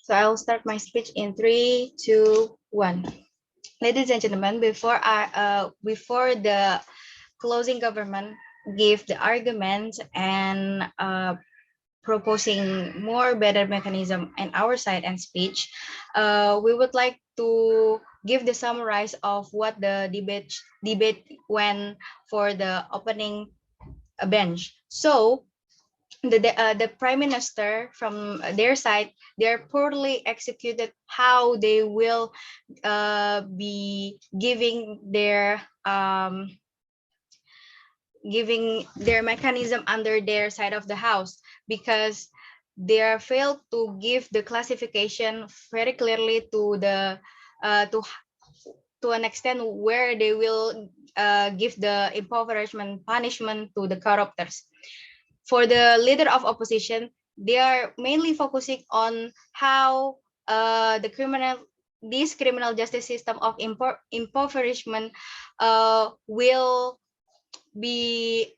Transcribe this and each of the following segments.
So I'll start my speech in 3, 2, 1. Ladies and gentlemen, before the closing government give the arguments and proposing more better mechanism in our side and speech, we would like to give the summarize of what the debate went for the opening bench. So the prime minister from their side, they're poorly executed how they will be giving their mechanism under their side of the house, because they are failed to give the classification very clearly to the to an extent where they will give the impoverishment punishment to the corruptors. For the leader of opposition, they are mainly focusing on how this criminal justice system of impoverishment will be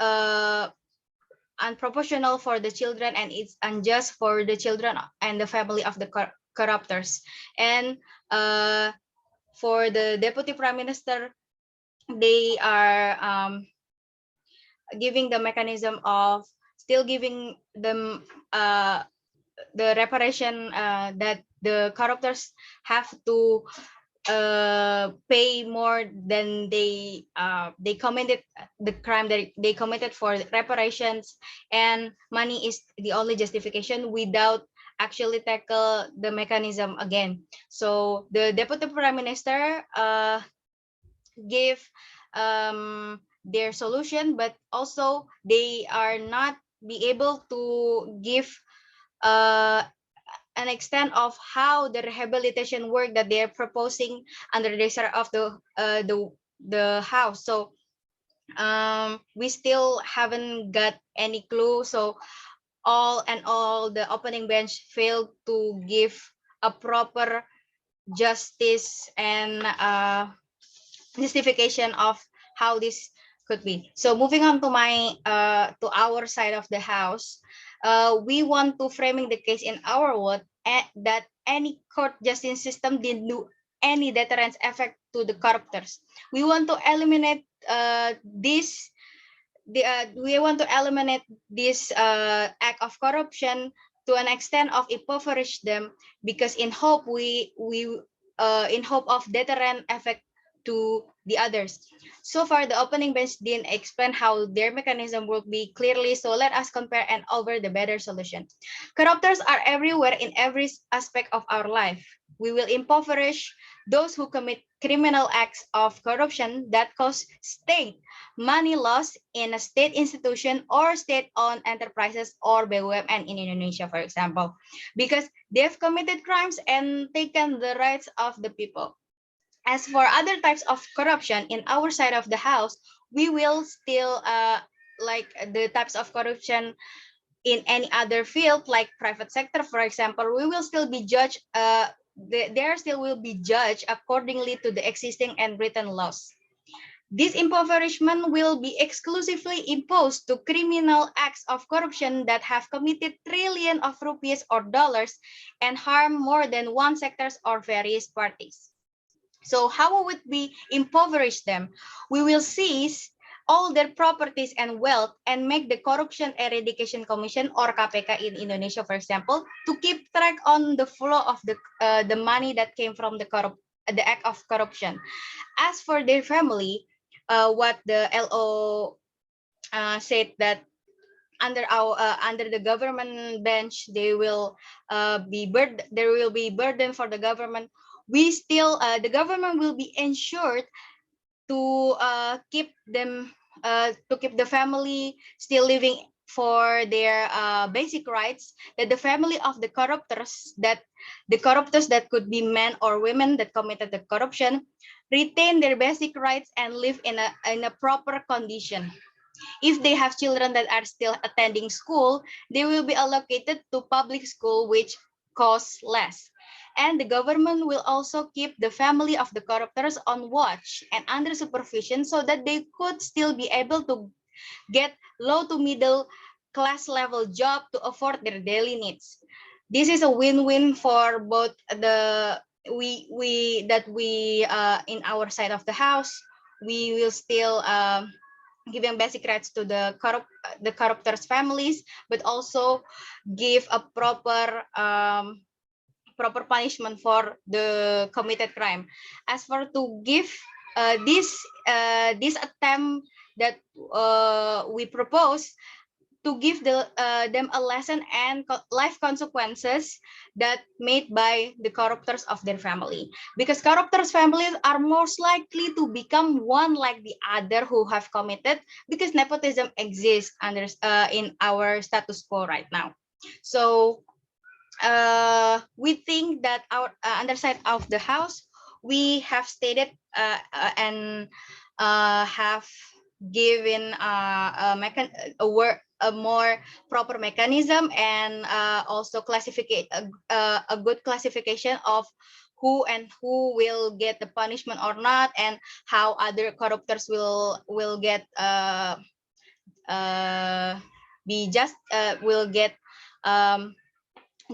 unproportional for the children, and it's unjust for the children and the family of the corruptors. And for the deputy prime minister, they are giving the mechanism of still giving them the reparation that the corruptors have to pay more than they committed the crime that they committed for reparations, and money is the only justification without actually tackle the mechanism again. So the deputy prime minister gave their solution, but also they are not be able to give uh, an extent of how the rehabilitation work that they are proposing under the start of the house. So we still haven't got any clue. So all the opening bench failed to give a proper justice and justification of how this could be. So moving on to to our side of the house, we want to framing the case in our word that any court justice system didn't do any deterrence effect to the corruptors. We want to eliminate we want to eliminate this act of corruption to an extent of impoverish them, because in hope in hope of deterrent effect to the others. So far, the opening bench didn't explain how their mechanism will be clearly, so let us compare and over the better solution. Corruptors are everywhere in every aspect of our life. We will impoverish those who commit criminal acts of corruption that cause state money loss in a state institution or state-owned enterprises or BUMN in Indonesia, for example, because they've committed crimes and taken the rights of the people. As for other types of corruption in our side of the house, we will still like the types of corruption in any other field, like private sector, for example, we will still be judged. There still will be judged accordingly to the existing and written laws. This impoverishment will be exclusively imposed to criminal acts of corruption that have committed trillions of rupees or dollars and harm more than one sectors or various parties. So how would we impoverish them? We will seize all their properties and wealth and make the Corruption Eradication Commission or KPK in Indonesia, for example, to keep track on the flow of the money that came from the act of corruption. As for their family, what the LO said that under the government bench, there will be burden for the government. We still the government will be ensured to keep the family still living for their basic rights, that the family of the corruptors that could be men or women that committed the corruption retain their basic rights and live in a proper condition. If they have children that are still attending school, they will be allocated to public school, which costs less. And the government will also keep the family of the corruptors on watch and under supervision so that they could still be able to get low to middle class level job to afford their daily needs. This is a win-win for both the we in our side of the house. We will still giving basic rights to the corruptors families, but also give a proper punishment for the committed crime. As for to give this attempt that we propose, to give them a lesson and life consequences that made by the corruptors of their family, because corruptors families are most likely to become one like the other who have committed, because nepotism exists under in our status quo right now. So we think that our underside of the house, we have stated and have given a more proper mechanism, and also classificate a good classification of who will get the punishment or not, and how other corruptors will get be just will get um,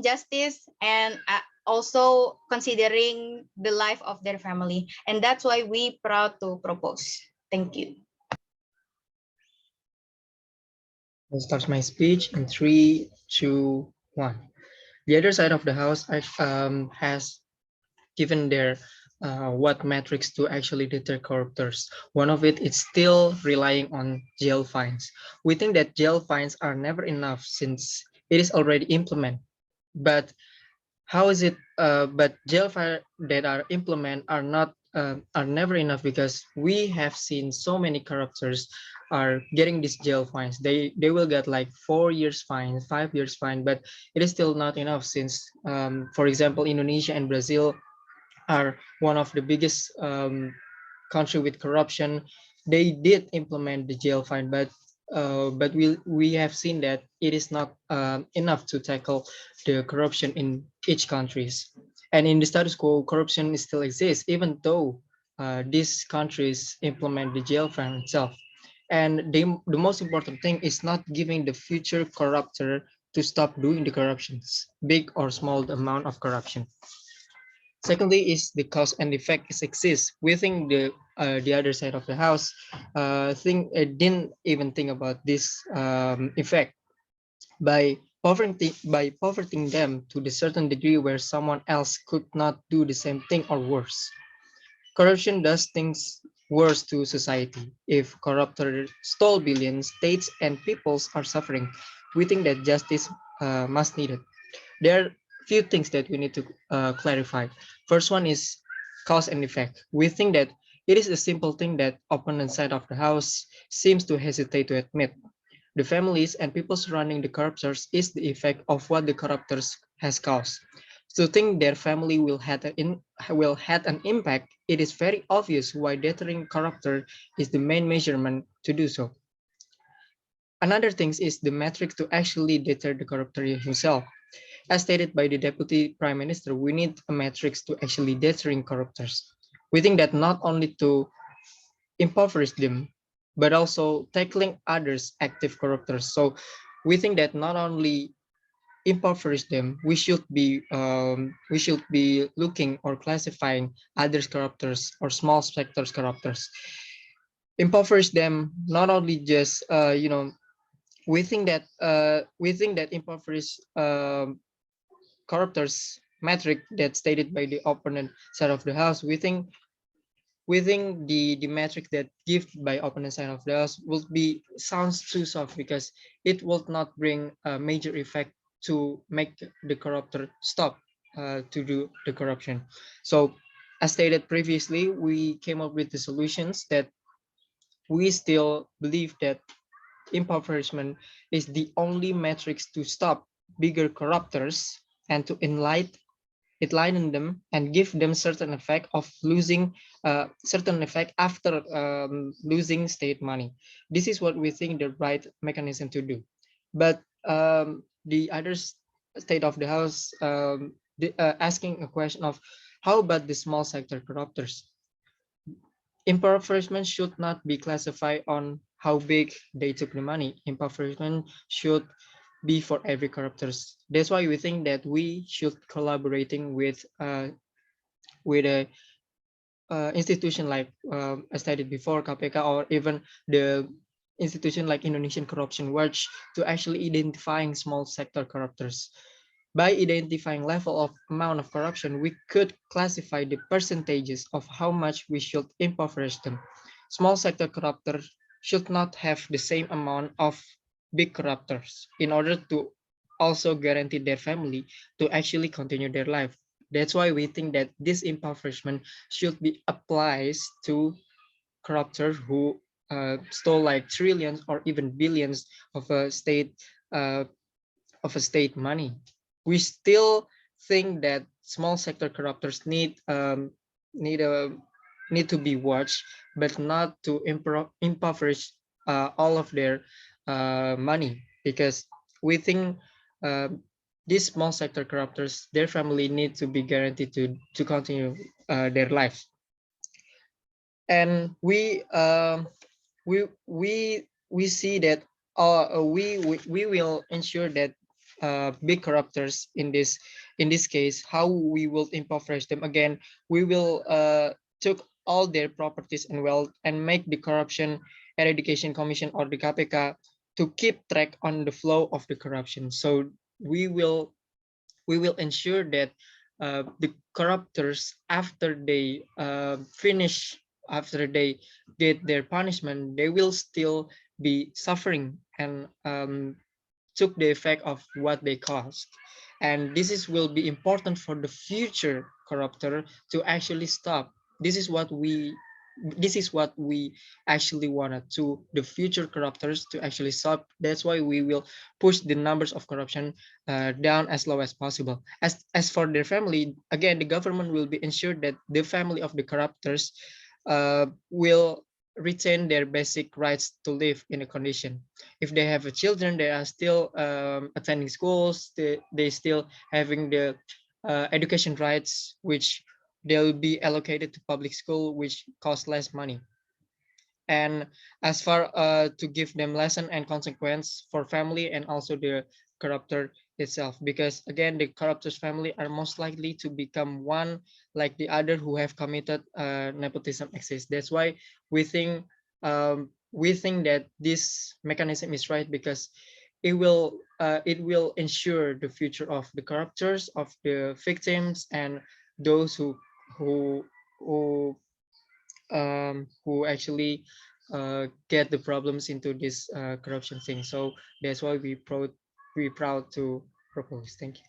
justice, and also considering the life of their family. And that's why we proud to propose. Thank you. I'll start my speech in 3, 2, 1. The other side of the house has given their what metrics to actually deter corruptors. One of it is still relying on jail fines. We think that jail fines are never enough since it is already implemented. But how is it? But jail fines that are implemented are never enough, because we have seen so many corruptors are getting these jail fines. They will get like 4 years fine, 5 years fine, but it is still not enough since, for example, Indonesia and Brazil are one of the biggest country with corruption. They did implement the jail fine, but we have seen that it is not enough to tackle the corruption in each countries. And in the status quo, corruption still exists, even though these countries implement the jail fine itself. And the most important thing is not giving the future corruptor to stop doing the corruptions, big or small amount of corruption. Secondly, is the cause and effect is exists. We think the other side of the house didn't even think about this effect by povertying them to the certain degree where someone else could not do the same thing or worse. Corruption does things worse to society. If corruptors stole billions, states and peoples are suffering. We think that justice must needed. There are few things that we need to clarify. First one is cause and effect. We think that it is a simple thing that opponent side of the house seems to hesitate to admit. The families and people surrounding the corruptors is the effect of what the corruptors has caused. To think their family will had an impact, it is very obvious why deterring corruptor is the main measurement to do so. Another thing is the metric to actually deter the corruptor himself. As stated by the Deputy Prime Minister, we need a metrics to actually deterring corruptors. We think that not only to impoverish them, but also tackling others active corruptors. So we think that not only impoverish them, we should be looking or classifying others corruptors or small sectors corruptors. Impoverish them not only just we think that impoverish corruptors metric that stated by the opponent side of the house, we think the metric that given by opponent side of the house will be sounds too soft, because it will not bring a major effect to make the corruptor stop to do the corruption. So as stated previously, we came up with the solutions that we still believe that impoverishment is the only metrics to stop bigger corruptors and to enlighten them and give them certain effect of losing certain effect after losing state money. This is what we think the right mechanism to do. But the other state of the house asking a question of how about the small sector corruptors? Impoverishment should not be classified on how big they took the money. Impoverishment should be for every corruptors. That's why we think that we should collaborating with a institution like I stated before, KPK, or even the institution like Indonesian Corruption Watch to actually identifying small sector corruptors. By identifying level of amount of corruption, we could classify the percentages of how much we should impoverish them. Small sector corruptors should not have the same amount of big corruptors in order to also guarantee their family to actually continue their life. That's why we think that this impoverishment should be applies to corruptors who stole like trillions or even billions of uh, a state money. We still think that small sector corruptors need a need to be watched, but not to impoverish all of their money, because we think uh, these small sector corruptors, their family need to be guaranteed to continue their lives. And we see that we will ensure that big corruptors in this case, how we will impoverish them again, we will took all their properties and wealth and make the corruption eradication commission or the KPK to keep track on the flow of the corruption. So we will we will ensure that the corruptors, after they did their punishment, they will still be suffering and took the effect of what they caused. And this is will be important for the future corruptor to actually stop. This is what we actually wanted to the future corruptors to actually stop. That's why we will push the numbers of corruption down as low as possible. As for their family, again, the government will be ensured that the family of the corruptors will retain their basic rights to live in a condition. If they have a children, they are still attending schools, they still having the education rights, which they'll be allocated to public school, which cost less money. And as far to give them lesson and consequence for family and also the corruptor itself, because again, the corruptor's family are most likely to become one like the other who have committed nepotism exists. That's why we think that this mechanism is right, because it will ensure the future of the corruptors, of the victims, and those who who who actually get the problems into this corruption thing. So that's why we proud to propose. Thank you.